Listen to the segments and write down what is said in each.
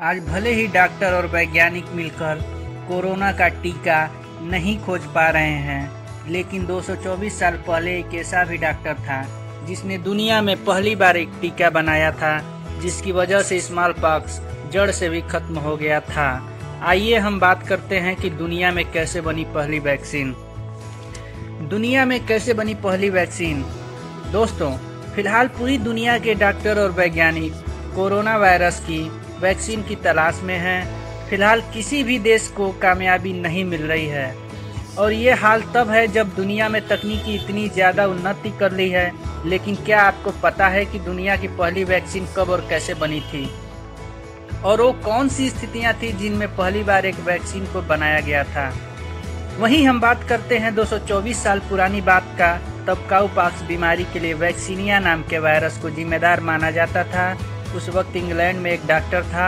आज भले ही डॉक्टर और वैज्ञानिक मिलकर कोरोना का टीका नहीं खोज पा रहे हैं, लेकिन 224 साल पहले एक ऐसा भी डॉक्टर था जिसने दुनिया में पहली बार एक टीका बनाया था, जिसकी वजह से स्मॉल पॉक्स जड़ से भी खत्म हो गया था। आइए हम बात करते हैं कि दुनिया में कैसे बनी पहली वैक्सीन। दुनिया में कैसे बनी पहली वैक्सीन? दोस्तों, फिलहाल पूरी दुनिया के डॉक्टर और वैज्ञानिक कोरोना वायरस की वैक्सीन की तलाश में हैं। फिलहाल किसी भी देश को कामयाबी नहीं मिल रही है, और ये हाल तब है जब दुनिया में तकनीकी इतनी ज़्यादा उन्नति कर ली है। लेकिन क्या आपको पता है कि दुनिया की पहली वैक्सीन कब और कैसे बनी थी, और वो कौन सी स्थितियां थी जिनमें पहली बार एक वैक्सीन को बनाया गया था? वहीं हम बात करते हैं 224 साल पुरानी बात का। तब काउपॉक्स बीमारी के लिए वैक्सीनिया नाम के वायरस को जिम्मेदार माना जाता था। उस वक्त इंग्लैंड में एक डॉक्टर था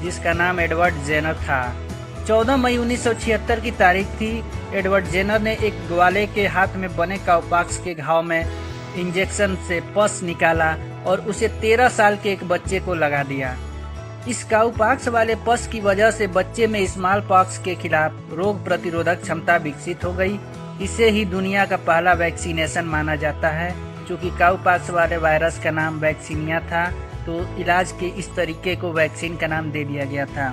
जिसका नाम एडवर्ड जेनर था। 14 मई 1976 की तारीख थी। एडवर्ड जेनर ने एक ग्वाले के हाथ में बने काउपॉक्स के घाव में इंजेक्शन से पस निकाला और उसे 13 साल के एक बच्चे को लगा दिया। इस काउपॉक्स वाले पस की वजह से बच्चे में स्मॉल पॉक्स के खिलाफ रोग प्रतिरोधक क्षमता विकसित हो गई। इसे ही दुनिया का पहला वैक्सीनेशन माना जाता है। चूँकि काउपॉक्स वाले वायरस का नाम वैक्सीनिया था, तो इलाज के इस तरीके को वैक्सीन का नाम दे दिया गया था।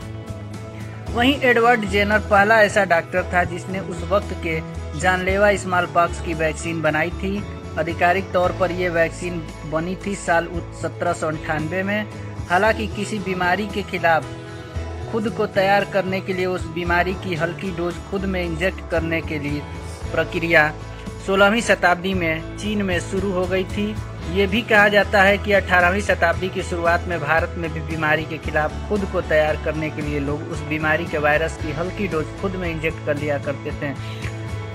वहीं एडवर्ड जेनर पहला ऐसा डॉक्टर था जिसने उस वक्त के जानलेवा स्मॉल पॉक्स की वैक्सीन बनाई थी। आधिकारिक तौर पर यह वैक्सीन बनी थी साल 1798 में। हालांकि किसी बीमारी के खिलाफ खुद को तैयार करने के लिए उस बीमारी की हल्की डोज खुद में इंजेक्ट करने के लिए प्रक्रिया 16वीं शताब्दी में चीन में शुरू हो गई थी। ये भी कहा जाता है कि 18वीं शताब्दी की शुरुआत में भारत में भी बीमारी के खिलाफ खुद को तैयार करने के लिए लोग उस बीमारी के वायरस की हल्की डोज खुद में इंजेक्ट कर लिया करते थे।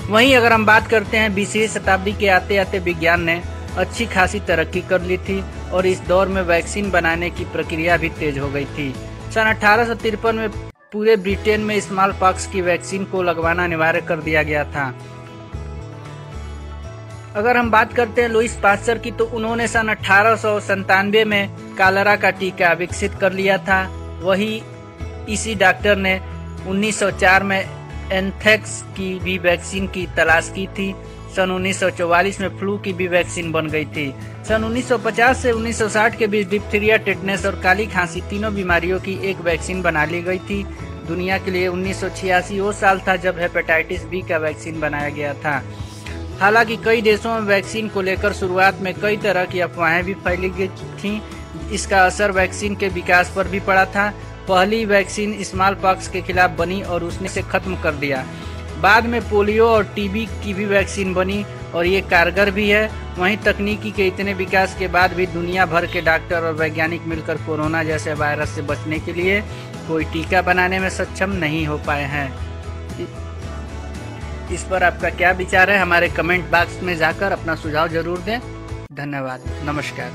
वहीं अगर हम बात करते हैं 20वीं शताब्दी के आते आते विज्ञान ने अच्छी खासी तरक्की कर ली थी, और इस दौर में वैक्सीन बनाने की प्रक्रिया भी तेज हो गई थी। सन 1853 में पूरे ब्रिटेन में स्मॉल पॉक्स की वैक्सीन को लगवाना अनिवार्य कर दिया गया था। अगर हम बात करते हैं लुईस पास्चर की, तो उन्होंने सन 1897 में कालरा का टीका विकसित कर लिया था। वही इसी डॉक्टर ने 1904 में एंथ्रेक्स की भी वैक्सीन की तलाश की थी। सन 1944 में फ्लू की भी वैक्सीन बन गई थी। सन 1950 से 1960 के बीच डिप्थीरिया, टेटनस और काली खांसी तीनों बीमारियों की एक वैक्सीन बना ली गई थी। दुनिया के लिए 1986 वो साल था जब हेपेटाइटिस बी का वैक्सीन बनाया गया था। हालांकि कई देशों में वैक्सीन को लेकर शुरुआत में कई तरह की अफवाहें भी फैली गई थीं। इसका असर वैक्सीन के विकास पर भी पड़ा था। पहली वैक्सीन स्मॉल पॉक्स के खिलाफ बनी और उसने इसे खत्म कर दिया। बाद में पोलियो और टीबी की भी वैक्सीन बनी, और ये कारगर भी है। वहीं तकनीकी के इतने विकास के बाद भी दुनिया भर के डॉक्टर और वैज्ञानिक मिलकर कोरोना जैसे वायरस से बचने के लिए कोई टीका बनाने में सक्षम नहीं हो पाए हैं। इस पर आपका क्या विचार है? हमारे कमेंट बॉक्स में जाकर अपना सुझाव जरूर दें। धन्यवाद। नमस्कार।